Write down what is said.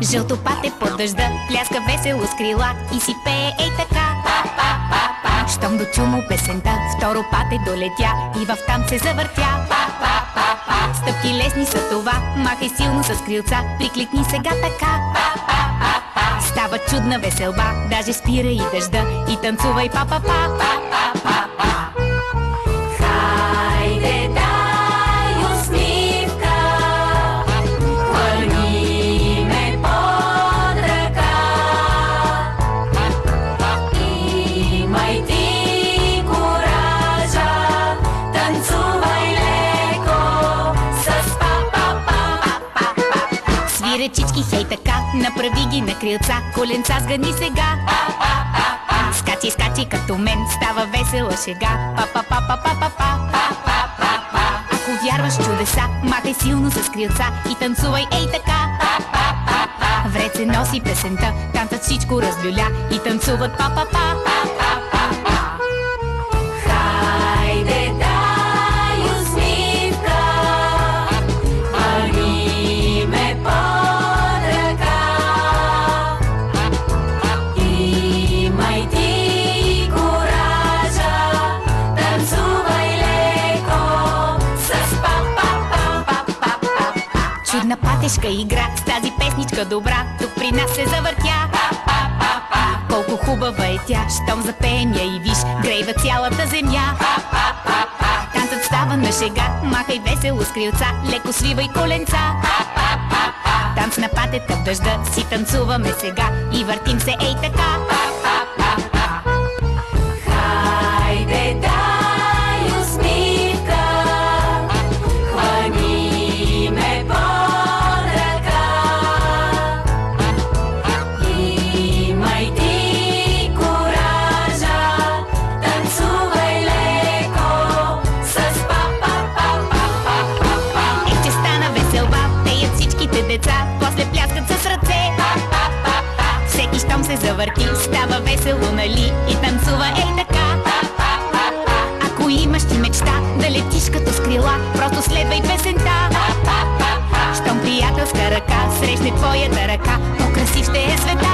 Жълто пате под дъжда пляска весело с крила и си пее ей така. Щом дочу му песента, второ пате долетя и в танц се завъртя. Стъпки лесни са това, махай силно с крилца, прикликни сега така. Става чудна веселба, даже спира и дъжда и танцувай па-па-па. Хайде, дай усмивка, хвърли ме под ръка. Имай ти коража, танцувай леко с па-па-па-па-па. Свире чички, хей така, направи ги на крилца, коленца сгъни сега. Скачи, скачи като мен, става весела шега. Па-па-па-па-па-па-па. Ако вярваш в чудеса, махай силно с крилца и танцувай ей така. В ред се носи песента, танцът всичко разлюля и танцуват па-па-па. Хайде, дай усмивка, хвърли ме под ръка. Имай ти коража, танцувай леко с па-па-па-па-па-па. Чудна патешка игра с тази песничка добра, тук при нас се завъртя. Колко хубава е тя, щом запеем я и виж, грейва цялата земя. Танцът става на шега, махай весело с крилца, леко свивай коленца. Танц на патета в дъжда, си танцуваме сега и въртим се ей така. Хайде, дай усмивка, хвърли ме под ръка. Имай ти коража, танцувай леко с па-па-па-па-па-па. Че стана веселба, пеят всичките деца, после пляскат с ръце. Всеки щом се завърти, става весело, нали? И танцува ей така. Ако имаш ти мечта да летиш като с крила, просто следвай песента. Щом приятелска ръка срещне твоята ръка, по-красив ще е света.